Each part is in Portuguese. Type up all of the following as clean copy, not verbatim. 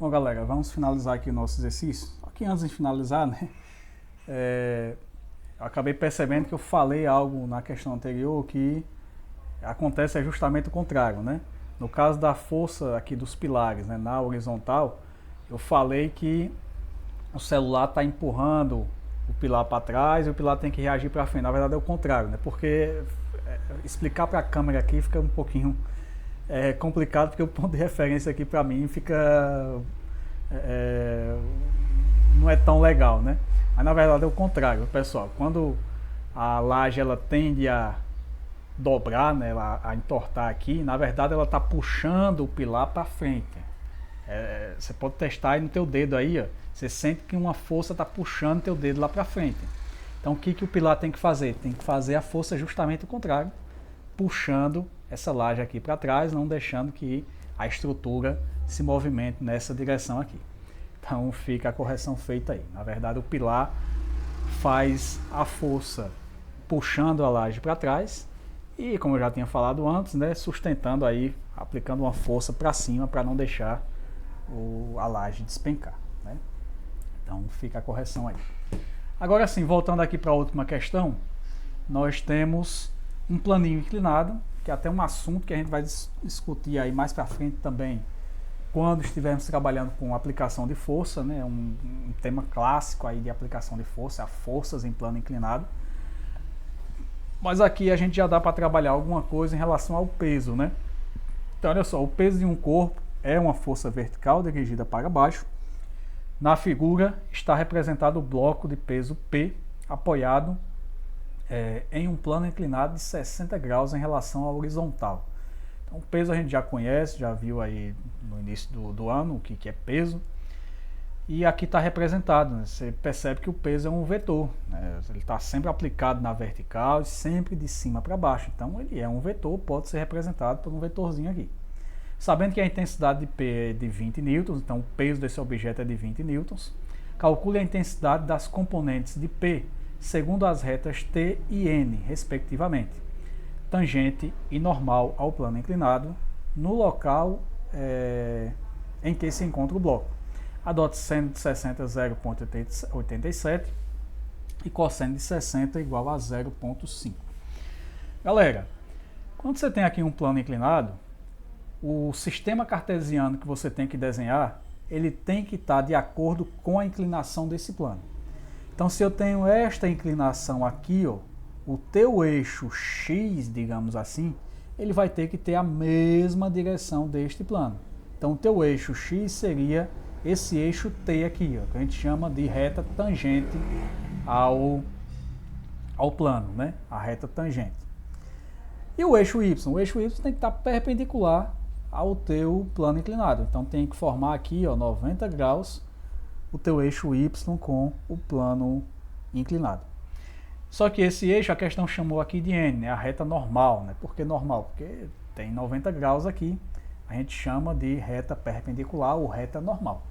Bom, galera, vamos finalizar aqui o nosso exercício. Só que antes de finalizar, né, eu acabei percebendo que eu falei algo na questão anterior que acontece justamente o contrário, né? No caso da força aqui dos pilares, né, na horizontal, eu falei que o celular está empurrando o pilar para trás e o pilar tem que reagir para frente. Na verdade é o contrário, né? Porque explicar para a câmera aqui fica um pouquinho complicado, porque o ponto de referência aqui para mim fica não é tão legal, né? Mas na verdade é o contrário, pessoal. Quando a laje ela tende a dobrar, né, a entortar aqui, na verdade ela está puxando o pilar para frente. Você pode testar aí no teu dedo aí, ó. Você sente que uma força está puxando teu dedo lá para frente. Então o que o pilar tem que fazer? Tem que fazer a força justamente o contrário, puxando essa laje aqui para trás, não deixando que a estrutura se movimente nessa direção aqui. Então fica a correção feita aí. Na verdade o pilar faz a força puxando a laje para trás e, como eu já tinha falado antes, né, sustentando aí, aplicando uma força para cima para não deixar a laje despencar, né? Então fica a correção aí. Agora sim, voltando aqui para a última questão, nós temos um planinho inclinado, que é até um assunto que a gente vai discutir aí mais para frente também, quando estivermos trabalhando com aplicação de força, né? Um tema clássico aí de aplicação de força, forças em plano inclinado. Mas aqui a gente já dá para trabalhar alguma coisa em relação ao peso, né? Então olha só, o peso de um corpo é uma força vertical dirigida para baixo. Na figura está representado o bloco de peso P apoiado em um plano inclinado de 60 graus em relação à horizontal. Então, o peso a gente já conhece, já viu aí no início do ano o que é peso. E aqui está representado, né? Você percebe que o peso é um vetor, né? Ele está sempre aplicado na vertical e sempre de cima para baixo. Então ele é um vetor, pode ser representado por um vetorzinho aqui. Sabendo que a intensidade de P é de 20 newtons, então o peso desse objeto é de 20 newtons, calcule a intensidade das componentes de P segundo as retas T e N, respectivamente, tangente e normal ao plano inclinado, no local em que se encontra o bloco. Adote seno de 60 0,87 e cosseno de 60 igual a 0,5. Galera, quando você tem aqui um plano inclinado, o sistema cartesiano que você tem que desenhar, ele tem que estar de acordo com a inclinação desse plano. Então, se eu tenho esta inclinação aqui, ó, o teu eixo X, digamos assim, ele vai ter que ter a mesma direção deste plano. Então, o teu eixo X seria esse eixo T aqui, ó, que a gente chama de reta tangente ao plano, né? A reta tangente. E o eixo Y? O eixo Y tem que estar perpendicular ao teu plano inclinado. Então tem que formar aqui, ó, 90 graus o teu eixo Y com o plano inclinado. Só que esse eixo, a questão chamou aqui de N, né? A reta normal, né? Por que normal? Porque tem 90 graus aqui, a gente chama de reta perpendicular ou reta normal.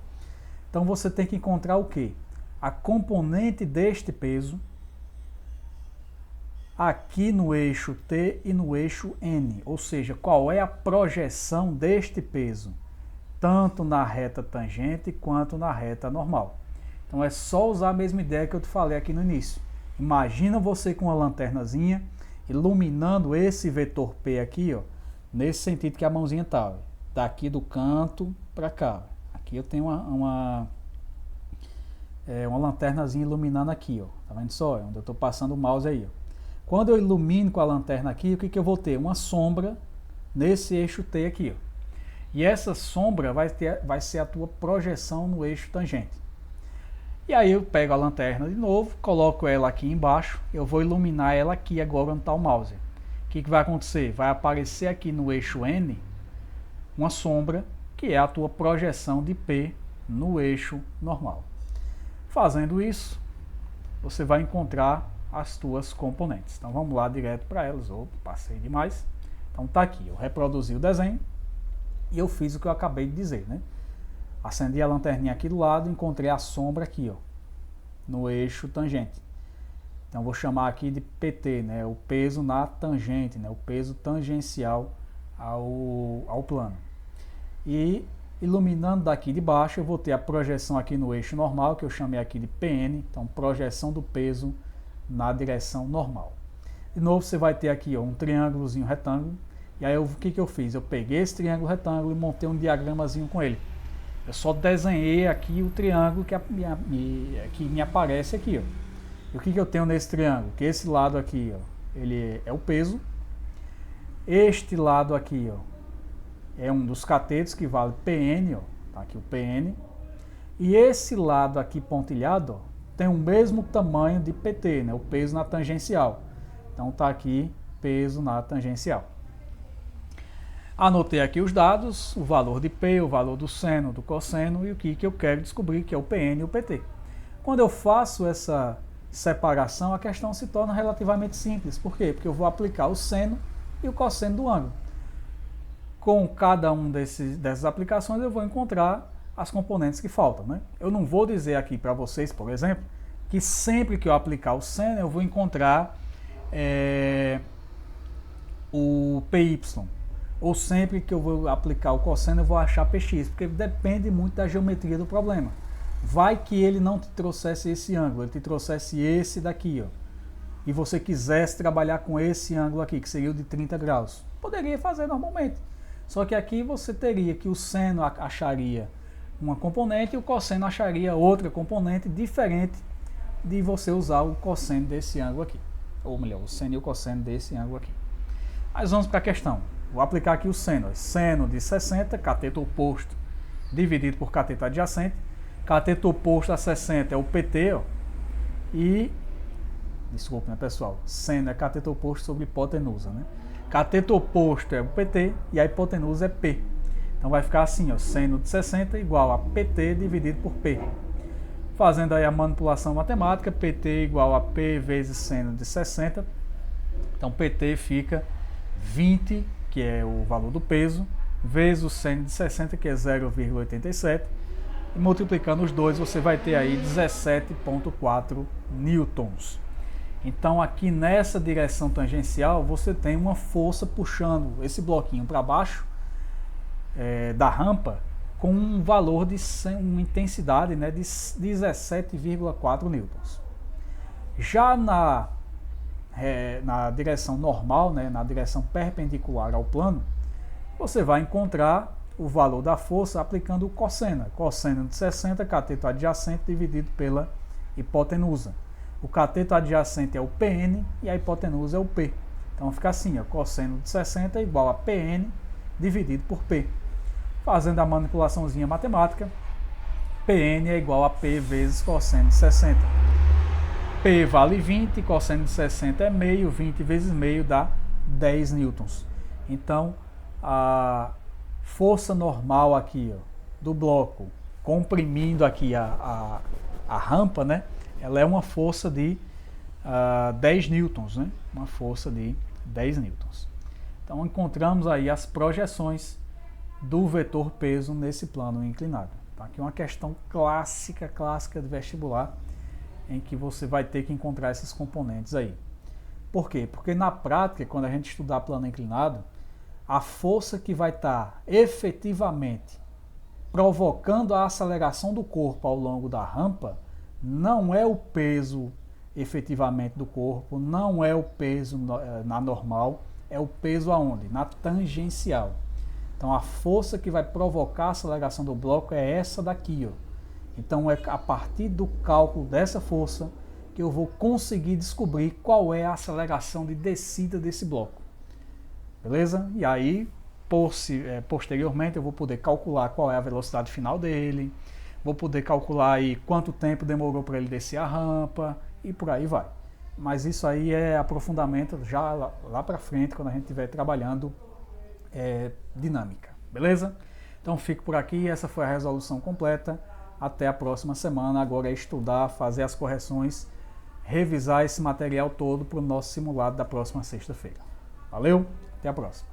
Então você tem que encontrar o quê? A componente deste peso aqui no eixo T e no eixo N, ou seja, qual é a projeção deste peso, tanto na reta tangente quanto na reta normal. Então é só usar a mesma ideia que eu te falei aqui no início. Imagina você com uma lanternazinha iluminando esse vetor P aqui, ó, nesse sentido que a mãozinha está, daqui do canto para cá. Aqui eu tenho uma lanternazinha iluminando aqui, ó. Tá vendo só? Onde eu estou passando o mouse aí, ó. Quando eu ilumino com a lanterna aqui, o que eu vou ter? Uma sombra nesse eixo T aqui, ó. E essa sombra vai ser a tua projeção no eixo tangente. E aí eu pego a lanterna de novo, coloco ela aqui embaixo, eu vou iluminar ela aqui agora onde está o mouse. O que vai acontecer? Vai aparecer aqui no eixo N uma sombra, que é a tua projeção de P no eixo normal. Fazendo isso, você vai encontrar as tuas componentes. Então vamos lá direto para elas. Passei demais. Então tá aqui, eu reproduzi o desenho e eu fiz o que eu acabei de dizer, né? Acendi a lanterninha aqui do lado, encontrei a sombra aqui, ó, no eixo tangente. Então vou chamar aqui de PT, né? O peso na tangente, né? O peso tangencial ao plano. E Iluminando daqui de baixo, eu vou ter a projeção aqui no eixo normal, que eu chamei aqui de PN, então projeção do peso na direção normal. De novo, você vai ter aqui ó, um triângulozinho retângulo, e aí o que eu fiz? Eu peguei esse triângulo retângulo e montei um diagramazinho com ele. Eu só desenhei aqui o triângulo que me aparece aqui. Ó. E o que eu tenho nesse triângulo? Que esse lado aqui, ó, ele é o peso. Este lado aqui, ó, é um dos catetos que vale PN, ó, tá aqui o PN. E esse lado aqui pontilhado, ó, tem o mesmo tamanho de PT, né, o peso na tangencial. Então tá aqui peso na tangencial. Anotei aqui os dados, o valor de P, o valor do seno, do cosseno e o que eu quero descobrir, que é o PN e o PT. Quando eu faço essa separação, a questão se torna relativamente simples. Por quê? Porque eu vou aplicar o seno e o cosseno do ângulo. Com cada um dessas aplicações eu vou encontrar as componentes que faltam. Né? Eu não vou dizer aqui para vocês, por exemplo, que sempre que eu aplicar o seno eu vou encontrar o PY. Ou sempre que eu vou aplicar o cosseno eu vou achar PX, porque depende muito da geometria do problema. Vai que ele não te trouxesse esse ângulo, ele te trouxesse esse daqui, ó, e você quisesse trabalhar com esse ângulo aqui, que seria o de 30 graus. Poderia fazer normalmente. Só que aqui você teria que o seno acharia uma componente e o cosseno acharia outra componente diferente de você usar o cosseno desse ângulo aqui. Ou melhor, o seno e o cosseno desse ângulo aqui. Mas vamos para a questão. Vou aplicar aqui o seno. Seno de 60, cateto oposto dividido por cateto adjacente. Cateto oposto a 60 é o PT, ó. E, desculpa, né, pessoal? Seno é cateto oposto sobre hipotenusa, né? Cateto oposto é o PT e a hipotenusa é P. Então vai ficar assim, ó, seno de 60 igual a PT dividido por P. Fazendo aí a manipulação matemática, PT igual a P vezes seno de 60. Então PT fica 20, que é o valor do peso, vezes o seno de 60, que é 0,87. E multiplicando os dois, você vai ter aí 17,4 newtons. Então aqui nessa direção tangencial, você tem uma força puxando esse bloquinho para baixo da rampa, com um valor de uma intensidade, né, de 17,4 newtons. Já na direção normal, né, na direção perpendicular ao plano, você vai encontrar o valor da força aplicando o cosseno. Cosseno de 60, cateto adjacente dividido pela hipotenusa. O cateto adjacente é o PN e a hipotenusa é o P. Então fica assim, ó, cosseno de 60 é igual a PN dividido por P. Fazendo a manipulaçãozinha matemática, PN é igual a P vezes cosseno de 60. P vale 20, cosseno de 60 é meio, 20 vezes meio dá 10 newtons. Então, a força normal aqui, ó, do bloco, comprimindo aqui a rampa, né, ela é uma força de 10 newtons, né, uma força de 10 newtons. Então, encontramos aí as projeções do vetor peso nesse plano inclinado. Tá? Aqui é uma questão clássica de vestibular, em que você vai ter que encontrar esses componentes aí. Por quê? Porque na prática, quando a gente estudar plano inclinado, a força que vai estar efetivamente provocando a aceleração do corpo ao longo da rampa não é o peso efetivamente do corpo, não é o peso na normal, é o peso aonde? Na tangencial. Então a força que vai provocar a aceleração do bloco é essa daqui, ó. Então é a partir do cálculo dessa força que eu vou conseguir descobrir qual é a aceleração de descida desse bloco. Beleza? E aí, posteriormente, eu vou poder calcular qual é a velocidade final dele, vou poder calcular aí quanto tempo demorou para ele descer a rampa e por aí vai. Mas isso aí é aprofundamento já lá para frente, quando a gente estiver trabalhando dinâmica. Beleza? Então fico por aqui, essa foi a resolução completa. Até a próxima semana. Agora é estudar, fazer as correções, revisar esse material todo para o nosso simulado da próxima sexta-feira. Valeu, até a próxima.